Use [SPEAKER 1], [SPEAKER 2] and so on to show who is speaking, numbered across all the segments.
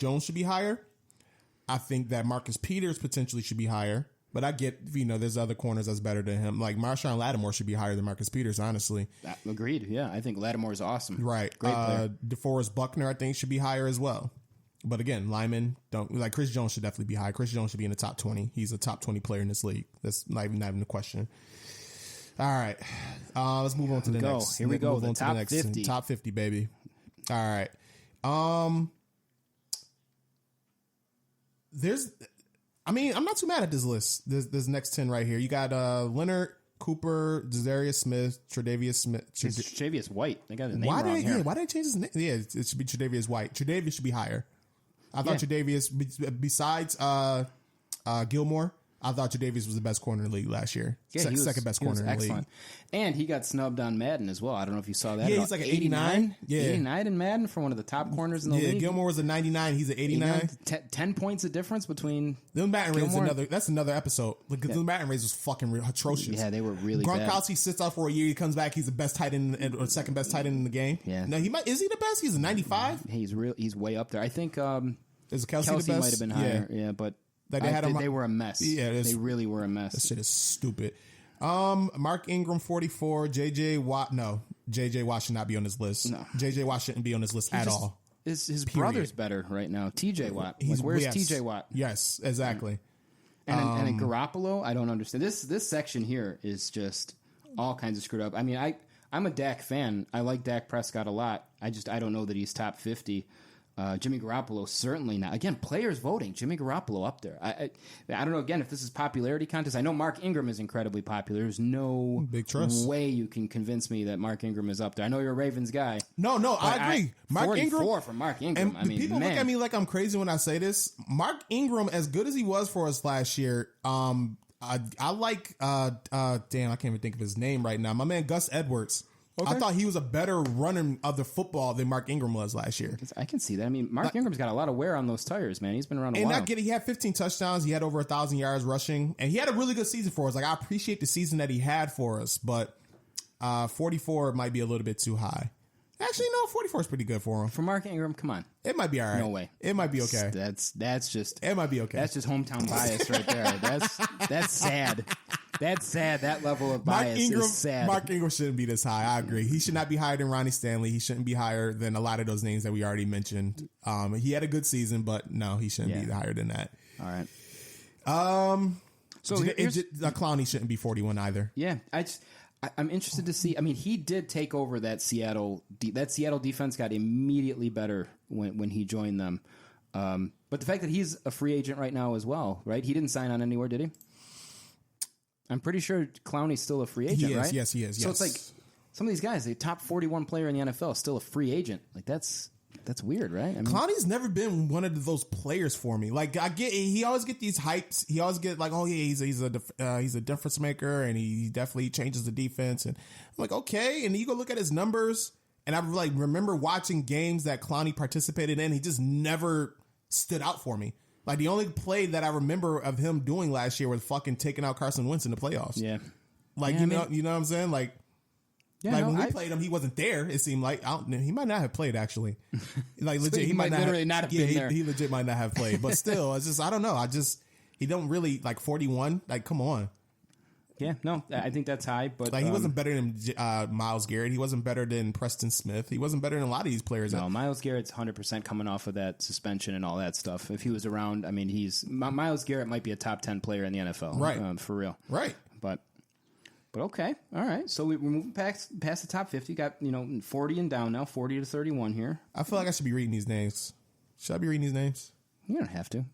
[SPEAKER 1] Jones should be higher. I think that Marcus Peters potentially should be higher. But I get, there's other corners that's better than him. Like Marshawn Lattimore should be higher than Marcus Peters, honestly.
[SPEAKER 2] Agreed. Yeah, I think Lattimore is awesome.
[SPEAKER 1] Right.
[SPEAKER 2] Great player.
[SPEAKER 1] DeForest Buckner, I think, should be higher as well. But again, linemen don't like Chris Jones should definitely be high. Chris Jones should be in the top 20. He's a top 20 player in this league. That's not even a question. All right. Let's move on to the next.
[SPEAKER 2] Here we go. The top 50.
[SPEAKER 1] Top 50, baby. All right. I'm not too mad at this list. This next 10 right here. You got Leonard, Cooper, Zadarius Smith, Tre'Davious Smith.
[SPEAKER 2] Tre'Davious White. They got his name wrong here.
[SPEAKER 1] Why did they change his name? Yeah, it should be Tre'Davious White. Tre'Davious should be higher. I thought Tre'Davious, besides Gilmore, I thought Tre'Davious was the best corner in the league last year.
[SPEAKER 2] Yeah,
[SPEAKER 1] second best corner in the league.
[SPEAKER 2] And he got snubbed on Madden as well. I don't know if you saw that.
[SPEAKER 1] Yeah, he's like an 89. Yeah.
[SPEAKER 2] 89 in Madden for one of the top corners in the league.
[SPEAKER 1] Yeah, Gilmore was a 99. He's an 89.
[SPEAKER 2] 10 points of difference between
[SPEAKER 1] the Madden race. That's another episode. Like, the Madden race was fucking atrocious.
[SPEAKER 2] Yeah, they were really bad.
[SPEAKER 1] Gronkowski sits out for a year. He comes back. He's the best tight end or second best tight end in the game.
[SPEAKER 2] Yeah.
[SPEAKER 1] No, is he the best? He's a 95.
[SPEAKER 2] He's way up there. I think
[SPEAKER 1] is Kelsey the best?
[SPEAKER 2] Might have been higher. Yeah, but
[SPEAKER 1] like
[SPEAKER 2] they were a mess. Yeah, they really were a mess.
[SPEAKER 1] That shit is stupid. Mark Ingram 44, JJ Watt. No, JJ Watt should not be on this list. No. JJ Watt shouldn't be on this list at all.
[SPEAKER 2] His brother's better right now. TJ Watt. Where's TJ Watt?
[SPEAKER 1] Yes, exactly.
[SPEAKER 2] And Garoppolo, I don't understand. This section here is just all kinds of screwed up. I mean, I'm a Dak fan. I like Dak Prescott a lot. I don't know that he's top 50. Jimmy Garoppolo, certainly not. Again, players voting. Jimmy Garoppolo up there. I don't know, again, if this is popularity contest. I know Mark Ingram is incredibly popular. There's no
[SPEAKER 1] big trust
[SPEAKER 2] way you can convince me that Mark Ingram is up there. I know you're a Ravens guy.
[SPEAKER 1] No, I agree.
[SPEAKER 2] Mark Ingram for Mark Ingram.
[SPEAKER 1] And people look at me like I'm crazy when I say this. Mark Ingram, as good as he was for us last year, I like, damn, I can't even think of his name right now. My man, Gus Edwards. Okay. I thought he was a better runner of the football than Mark Ingram was last year.
[SPEAKER 2] I can see that. I mean, Mark Ingram's got a lot of wear on those tires, man. He's been around a while.
[SPEAKER 1] He had 15 touchdowns. He had over 1,000 yards rushing. And he had a really good season for us. Like, I appreciate the season that he had for us. But 44 might be a little bit too high. Actually, no, 44 is pretty good for him.
[SPEAKER 2] For Mark Ingram, come on.
[SPEAKER 1] It might be all right.
[SPEAKER 2] No way.
[SPEAKER 1] It might be okay.
[SPEAKER 2] That's just...
[SPEAKER 1] It might be okay.
[SPEAKER 2] That's just hometown bias right there. That's sad. That's sad. That level of bias is sad.
[SPEAKER 1] Mark Ingram shouldn't be this high. I agree. He should not be higher than Ronnie Stanley. He shouldn't be higher than a lot of those names that we already mentioned. He had a good season, but no, he shouldn't be higher than that.
[SPEAKER 2] All right.
[SPEAKER 1] So Clowney shouldn't be 41 either.
[SPEAKER 2] Yeah, I'm interested to see. I mean, he did take over that Seattle. That Seattle defense got immediately better when he joined them. But the fact that he's a free agent right now as well, right? He didn't sign on anywhere, did he? I'm pretty sure Clowney's still a free agent, right?
[SPEAKER 1] Yes, he is.
[SPEAKER 2] So it's like some of these guys, the top 41 player in the NFL, is still a free agent. Like that's weird, right? I mean,
[SPEAKER 1] Clowney's never been one of those players for me. Like he always get these hypes. He always get like, oh yeah, he's a difference maker, and he definitely changes the defense. And I'm like, okay. And you go look at his numbers, and I like remember watching games that Clowney participated in. He just never stood out for me. Like, the only play that I remember of him doing last year was fucking taking out Carson Wentz in the playoffs.
[SPEAKER 2] Yeah.
[SPEAKER 1] Like, you know what I'm saying? Like, when we played him, he wasn't there, it seemed like. He might not have played, actually. Like, legit,
[SPEAKER 2] so he might literally not have been there.
[SPEAKER 1] He legit might not have played. But still, it's just, I don't know. He don't really, like, 41. Like, come on.
[SPEAKER 2] Yeah, no, I think that's high, but
[SPEAKER 1] like he wasn't better than Myles Garrett. He wasn't better than Preston Smith. He wasn't better than a lot of these players.
[SPEAKER 2] No, Myles Garrett's 100% coming off of that suspension and all that stuff. If he was around, I mean, Myles Garrett might be a top 10 player in the NFL,
[SPEAKER 1] right?
[SPEAKER 2] For real,
[SPEAKER 1] right?
[SPEAKER 2] But okay, all right. So we're moving past the top 50. Got 40 and down now, 40 to 31 here.
[SPEAKER 1] I feel like I should be reading these names. Should I be reading these names?
[SPEAKER 2] You don't have to.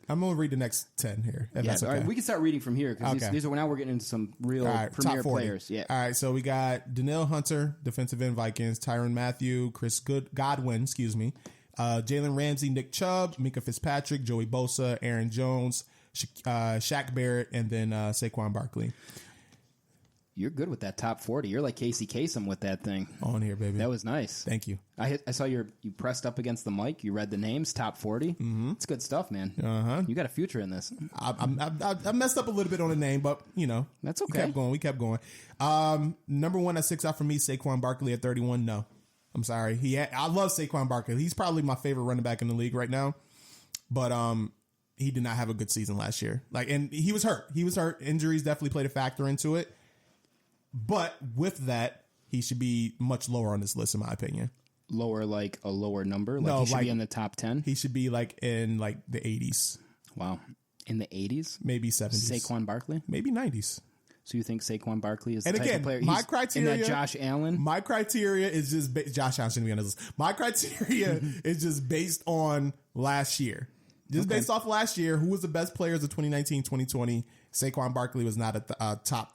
[SPEAKER 1] I'm going to read the next 10 here. If that's okay.
[SPEAKER 2] All right, we can start reading from here because these are now we're getting into some real premier players. Yeah.
[SPEAKER 1] All right, so we got Danielle Hunter, defensive end Vikings, Tyrann Mathieu, Chris Godwin, Jalen Ramsey, Nick Chubb, Minka Fitzpatrick, Joey Bosa, Aaron Jones, Shaq Barrett, and then Saquon Barkley.
[SPEAKER 2] You're good with that top 40. You're like Casey Kasem with that thing.
[SPEAKER 1] On here, baby.
[SPEAKER 2] That was nice.
[SPEAKER 1] Thank you.
[SPEAKER 2] I saw you pressed up against the mic. You read the names, top 40.
[SPEAKER 1] Mm-hmm.
[SPEAKER 2] It's good stuff, man.
[SPEAKER 1] Uh-huh.
[SPEAKER 2] You got a future in this.
[SPEAKER 1] I messed up a little bit on the name, but,
[SPEAKER 2] That's okay.
[SPEAKER 1] We kept going. Number one that sticks out for me, Saquon Barkley at 31. No. I'm sorry. I love Saquon Barkley. He's probably my favorite running back in the league right now. but he did not have a good season last year. Like, and he was hurt. Injuries definitely played a factor into it. But with that, he should be much lower on this list, in my opinion.
[SPEAKER 2] Lower, like a lower number? Like
[SPEAKER 1] no,
[SPEAKER 2] he should be in the top 10?
[SPEAKER 1] He should be like in like the 80s.
[SPEAKER 2] Wow. In the 80s?
[SPEAKER 1] Maybe 70s.
[SPEAKER 2] Saquon Barkley?
[SPEAKER 1] Maybe 90s.
[SPEAKER 2] So you think Saquon Barkley is the
[SPEAKER 1] and
[SPEAKER 2] type
[SPEAKER 1] again,
[SPEAKER 2] of player?
[SPEAKER 1] My criteria,
[SPEAKER 2] in that Josh Allen?
[SPEAKER 1] My criteria is just Josh Allen shouldn't be on this list. My criteria is just based on last year. Just based off last year, who was the best players of 2019, 2020? Saquon Barkley was not a top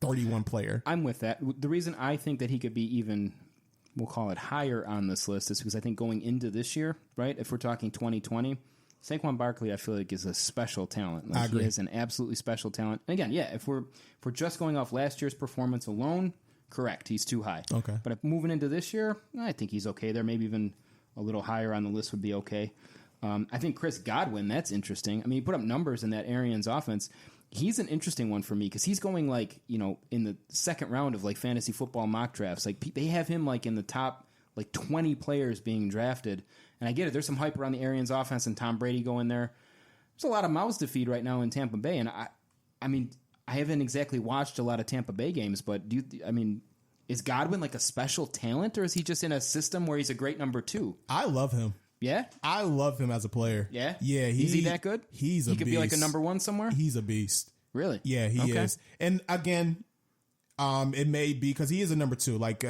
[SPEAKER 1] 31 player.
[SPEAKER 2] I'm with that. The reason I think that he could be even, we'll call it higher on this list, is because I think going into this year, right, if we're talking 2020, Saquon Barkley, I feel like, is a special talent. Like,
[SPEAKER 1] I agree.
[SPEAKER 2] He is an absolutely special talent. And again, yeah, if we're just going off last year's performance alone, correct, he's too high.
[SPEAKER 1] Okay.
[SPEAKER 2] But if moving into this year, I think he's okay there. Maybe even a little higher on the list would be okay. I think Chris Godwin, that's interesting. I mean, he put up numbers in that Arians offense. He's an interesting one for me because he's going like, in the second round of like fantasy football mock drafts. Like they have him like in the top like 20 players being drafted. And I get it. There's some hype around the Arians offense and Tom Brady going there. There's a lot of mouths to feed right now in Tampa Bay. And I mean, I haven't exactly watched a lot of Tampa Bay games, but is Godwin like a special talent or is he just in a system where he's a great number 2?
[SPEAKER 1] I love him.
[SPEAKER 2] Yeah?
[SPEAKER 1] I love him as a player.
[SPEAKER 2] Yeah?
[SPEAKER 1] Yeah.
[SPEAKER 2] Is he that good?
[SPEAKER 1] He
[SPEAKER 2] could be like a number 1 somewhere?
[SPEAKER 1] He's a beast.
[SPEAKER 2] Really?
[SPEAKER 1] Yeah, he is. And again, it may be because he is a number 2. Like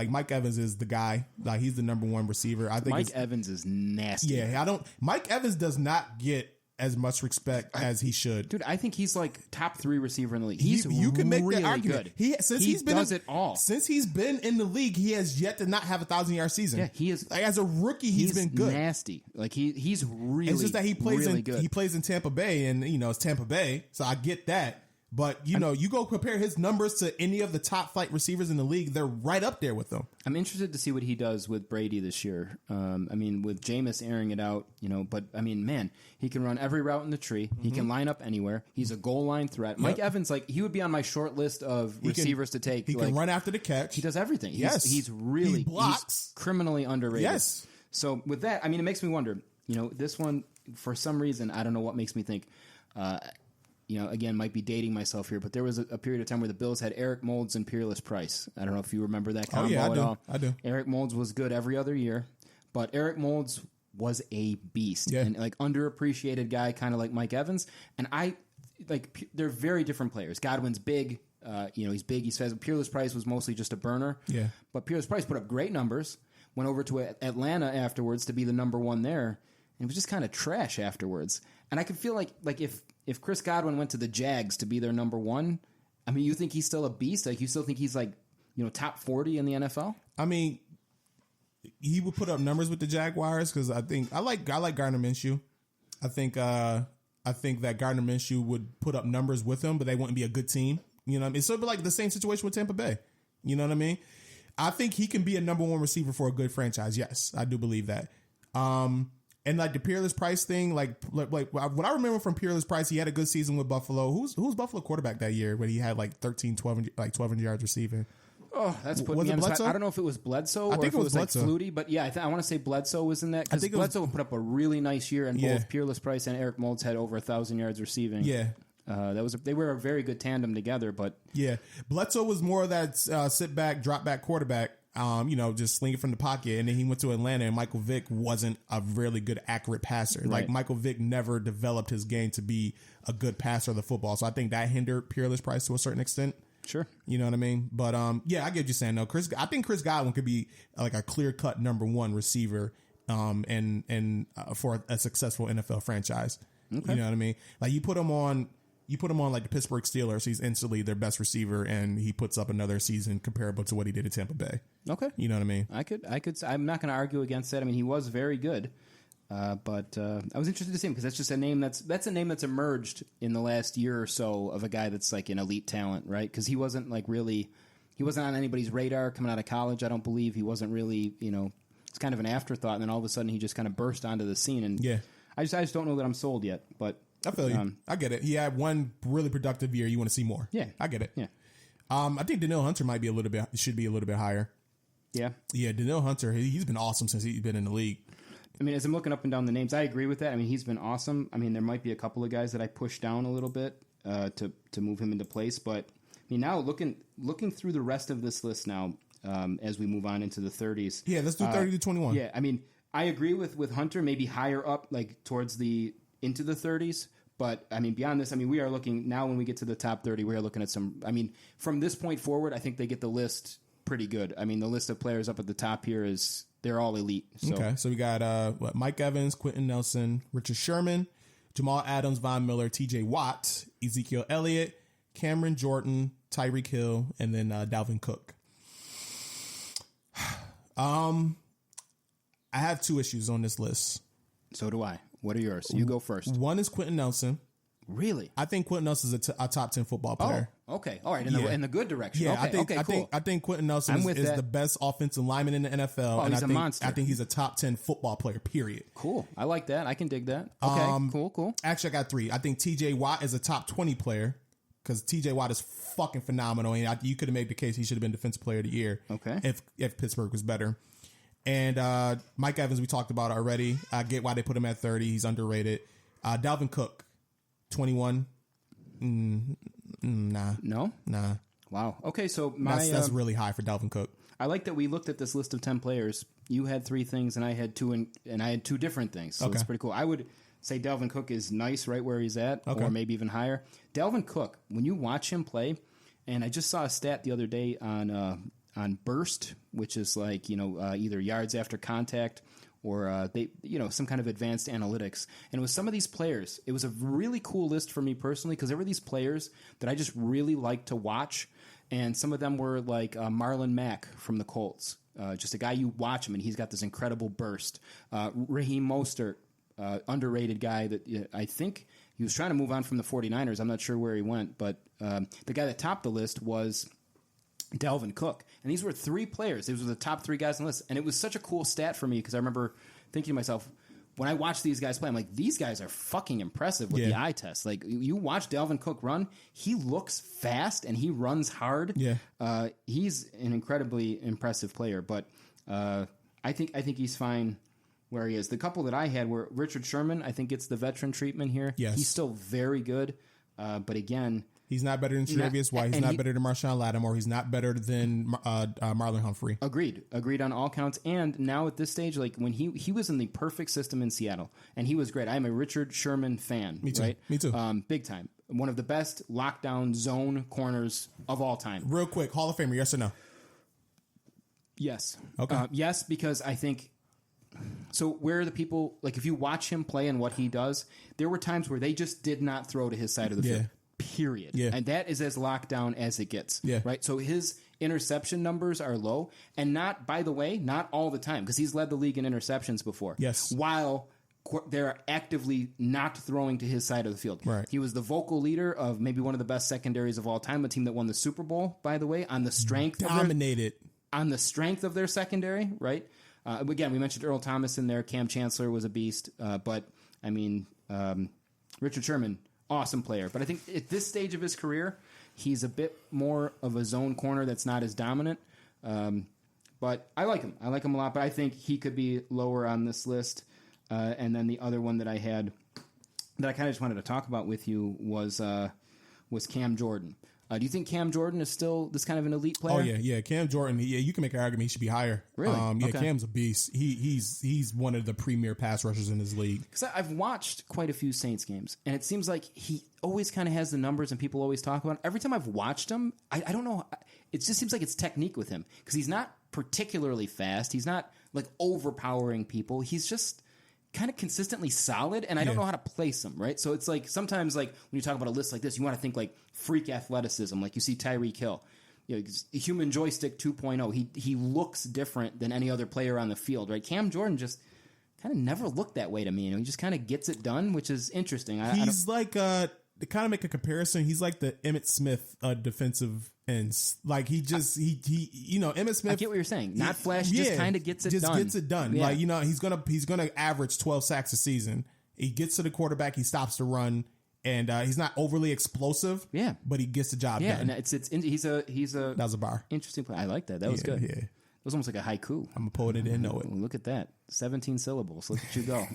[SPEAKER 1] Mike Evans is the guy. Like he's the number 1 receiver. I think
[SPEAKER 2] Mike Evans is nasty.
[SPEAKER 1] Yeah, Mike Evans does not get as much respect as he should.
[SPEAKER 2] Dude, I think he's like top 3 receiver in the league. He's
[SPEAKER 1] you can make
[SPEAKER 2] really
[SPEAKER 1] that argument.
[SPEAKER 2] Good. He does it all.
[SPEAKER 1] Since he's been in the league, he has yet to not have a 1,000-yard season.
[SPEAKER 2] Yeah, he is.
[SPEAKER 1] Like, as a rookie, he's been good.
[SPEAKER 2] Nasty. Like he's really.
[SPEAKER 1] It's just that he plays
[SPEAKER 2] really good.
[SPEAKER 1] He plays in Tampa Bay, and it's Tampa Bay, so I get that. But, you go compare his numbers to any of the top flight receivers in the league, they're right up there with them.
[SPEAKER 2] I'm interested to see what he does with Brady this year. With Jameis airing it out, but, man, he can run every route in the tree. Mm-hmm. He can line up anywhere. He's a goal line threat. Yep. Mike Evans, he would be on my short list of receivers to take.
[SPEAKER 1] He can run after the catch.
[SPEAKER 2] He does everything.
[SPEAKER 1] Yes.
[SPEAKER 2] He's really
[SPEAKER 1] he blocks.
[SPEAKER 2] He's criminally underrated.
[SPEAKER 1] Yes.
[SPEAKER 2] So with that, it makes me wonder, this one, for some reason, I don't know what makes me think, again, might be dating myself here, but there was a period of time where the Bills had Eric Moulds and Peerless Price. I don't know if you remember that combo at all.
[SPEAKER 1] I do.
[SPEAKER 2] Eric Moulds was good every other year, but Eric Moulds was a beast and underappreciated guy, kind of like Mike Evans. And they're very different players. Godwin's big. He's big. He's fast. Peerless Price was mostly just a burner.
[SPEAKER 1] Yeah.
[SPEAKER 2] But Peerless Price put up great numbers. Went over to Atlanta afterwards to be the number 1 there, and it was just kind of trash afterwards. And I could feel like if Chris Godwin went to the Jags to be their number 1, you think he's still a beast? Like, you still think he's top 40 in the NFL?
[SPEAKER 1] He would put up numbers with the Jaguars because I like Gardner Minshew. I think that Gardner Minshew would put up numbers with him, but they wouldn't be a good team. You know what I mean? So it'd be like the same situation with Tampa Bay. You know what I mean? I think he can be a number 1 receiver for a good franchise. Yes, I do believe that. And like the Peerless Price thing, like what I remember from Peerless Price, he had a good season with Buffalo. Who's Buffalo quarterback that year when he had like 1,200 yards receiving?
[SPEAKER 2] Oh, that's putting me on the spot. I don't know if it was Bledsoe or if it was
[SPEAKER 1] Bledsoe.
[SPEAKER 2] Like Flutie, but yeah, I want to say Bledsoe was in that because Bledsoe put up a really nice year, and both Peerless Price and Eric Moulds had over 1,000 yards receiving. Yeah. They were a very good tandem together, but
[SPEAKER 1] yeah, Bledsoe was more of that sit back, drop back quarterback. Just slinging from the pocket. And then he went to Atlanta, and Michael Vick wasn't a really good, accurate passer. Right. Like, Michael Vick never developed his game to be a good passer of the football. So I think that hindered Peerless Price to a certain extent.
[SPEAKER 2] Sure. You
[SPEAKER 1] know what I mean? But, I get what you're saying, though. I think Chris Godwin could be like a clear-cut number 1 receiver and for a successful NFL franchise. Okay. You know what I mean? Like, you put him on like the Pittsburgh Steelers, he's instantly their best receiver, and he puts up another season comparable to what he did at Tampa Bay.
[SPEAKER 2] Okay.
[SPEAKER 1] You know what I mean?
[SPEAKER 2] I could. I'm not going to argue against that. He was very good, but I was interested to see him because that's just a name that's emerged in the last year or so of a guy that's like an elite talent, right? Because he wasn't on anybody's radar coming out of college. I don't believe he wasn't really, it's kind of an afterthought, and then all of a sudden he just kind of burst onto the scene. And yeah, I just don't know that I'm sold yet, but.
[SPEAKER 1] I feel you. I get it. He had one really productive year. You want to see more.
[SPEAKER 2] Yeah.
[SPEAKER 1] I get it.
[SPEAKER 2] Yeah.
[SPEAKER 1] I think Danielle Hunter should be a little bit higher.
[SPEAKER 2] Yeah.
[SPEAKER 1] Yeah. Danielle Hunter, he's been awesome since he's been in the league.
[SPEAKER 2] I mean, as I'm looking up and down the names, I agree with that. I mean, he's been awesome. I mean, there might be a couple of guys that I push down a little bit to move him into place. But I mean, now looking through the rest of this list now, as we move on into the 30s.
[SPEAKER 1] Yeah, let's do 30 to 21.
[SPEAKER 2] Yeah, I mean, I agree with Hunter, maybe higher up, like towards into the 30s. But I mean, beyond this, I mean, we are looking now when we get to the top 30, we are looking at some. I mean, from this point forward, I think they get the list pretty good. I mean, the list of players up at the top here they're all elite. So.
[SPEAKER 1] Okay, so we got Mike Evans, Quentin Nelson, Richard Sherman, Jamal Adams, Von Miller, T.J. Watt, Ezekiel Elliott, Cameron Jordan, Tyreek Hill, and then Dalvin Cook. I have 2 issues on this list.
[SPEAKER 2] So do I. What are yours? You go first.
[SPEAKER 1] One is Quentin Nelson.
[SPEAKER 2] Really?
[SPEAKER 1] I think Quentin Nelson is a top 10 football player.
[SPEAKER 2] Oh, okay. All right. In the good direction.
[SPEAKER 1] Yeah,
[SPEAKER 2] cool.
[SPEAKER 1] I think Quentin Nelson is the best offensive lineman in the NFL.
[SPEAKER 2] Oh,
[SPEAKER 1] and
[SPEAKER 2] he's a monster.
[SPEAKER 1] I think he's a top 10 football player, period.
[SPEAKER 2] Cool. I like that. I can dig that. Okay, cool.
[SPEAKER 1] Actually, I got 3. I think TJ Watt is a top 20 player because TJ Watt is fucking phenomenal. And you could have made the case he should have been Defensive Player of the Year if Pittsburgh was better. And Mike Evans, we talked about already. I get why they put him at 30. He's underrated. Dalvin Cook, 21. Nah.
[SPEAKER 2] No?
[SPEAKER 1] Nah.
[SPEAKER 2] Wow. Okay, so
[SPEAKER 1] that's really high for Dalvin Cook.
[SPEAKER 2] I like that we looked at this list of 10 players. You had 3 things, and I had 2, and I had 2 different things. So it's pretty cool. I would say Dalvin Cook is nice right where he's at, or maybe even higher. Dalvin Cook, when you watch him play, and I just saw a stat the other day on burst, which is like either yards after contact or some kind of advanced analytics. And with some of these players, it was a really cool list for me personally because there were these players that I just really liked to watch. And some of them were like Marlon Mack from the Colts, just a guy you watch him and he's got this incredible burst. Raheem Mostert, underrated guy that I think he was trying to move on from the 49ers. I'm not sure where he went, but the guy that topped the list was Dalvin Cook. And these were 3 players. These were the top 3 guys on the list. And it was such a cool stat for me because I remember thinking to myself, when I watch these guys play, I'm like, these guys are fucking impressive with the eye test. Like, you watch Dalvin Cook run, he looks fast and he runs hard. Yeah. He's an incredibly impressive player. But I think he's fine where he is. The couple that I had were Richard Sherman. I think gets the veteran treatment here.
[SPEAKER 1] Yes.
[SPEAKER 2] He's still very good. But again...
[SPEAKER 1] He's not better than Tre'Davious White. He's not better than Marshawn Lattimore. He's not better than Marlon Humphrey.
[SPEAKER 2] Agreed on all counts. And now at this stage, like when he was in the perfect system in Seattle, and he was great. I'm a Richard Sherman fan.
[SPEAKER 1] Me too.
[SPEAKER 2] Right?
[SPEAKER 1] Me too.
[SPEAKER 2] Big time. One of the best lockdown zone corners of all time.
[SPEAKER 1] Real quick, Hall of Famer, yes or no?
[SPEAKER 2] Yes.
[SPEAKER 1] Okay.
[SPEAKER 2] Yes, because I think... So where are the people... Like if you watch him play and what he does, there were times where they just did not throw to his side of the field. Period. Yeah. And that is as locked down as it gets. Yeah. Right. So his interception numbers are low, and not, by the way, not all the time, because he's led the league in interceptions before.
[SPEAKER 1] Yes.
[SPEAKER 2] While they're actively not throwing to his side of the field.
[SPEAKER 1] Right.
[SPEAKER 2] He was the vocal leader of maybe one of the best secondaries of all time, a team that won the Super Bowl, by the way, on the strength on the strength of their secondary. Right. Again, we mentioned Earl Thomas in there. Cam Chancellor was a beast, but I mean, Richard Sherman. Awesome player. But I think at this stage of his career, he's a bit more of a zone corner that's not as dominant. But I like him. I like him a lot. But I think he could be lower on this list. And then the other one that I had that I kind of just wanted to talk about with you was Cam Jordan. Do you think Cam Jordan is still this kind of an elite player?
[SPEAKER 1] Oh, yeah. Cam Jordan, you can make an argument he should be higher.
[SPEAKER 2] Really?
[SPEAKER 1] Okay. Cam's a beast. He's one of the premier pass rushers in this league.
[SPEAKER 2] Because I've watched quite a few Saints games, and it seems like he always kind of has the numbers and people always talk about it. Every time I've watched him, I don't know. It just seems like it's technique with him because he's not particularly fast. He's not like overpowering people. He's just kind of consistently solid, and I don't know how to place him, right? So it's like sometimes like when you talk about a list like this, you want to think like freak athleticism, like you see Tyreek Hill. Human joystick 2.0. He looks different than any other player on the field, right? Cam Jordan just kind of never looked that way to me. He just kind of gets it done, which is interesting.
[SPEAKER 1] He's like to kind of make a comparison. He's like the Emmitt Smith defensive ends. Like he Emmitt Smith.
[SPEAKER 2] I get what you're saying. Not flash, just kind of gets it done.
[SPEAKER 1] Gets it done. Yeah. Like he's gonna average 12 sacks a season. He gets to the quarterback. He stops the run. And he's not overly explosive, but he gets the job done.
[SPEAKER 2] And he's a
[SPEAKER 1] that was a bar.
[SPEAKER 2] Interesting play. I like that. That was good.
[SPEAKER 1] Yeah.
[SPEAKER 2] was almost like a haiku.
[SPEAKER 1] I'm a poet and didn't know it.
[SPEAKER 2] Look at that. 17 syllables. Look at you go.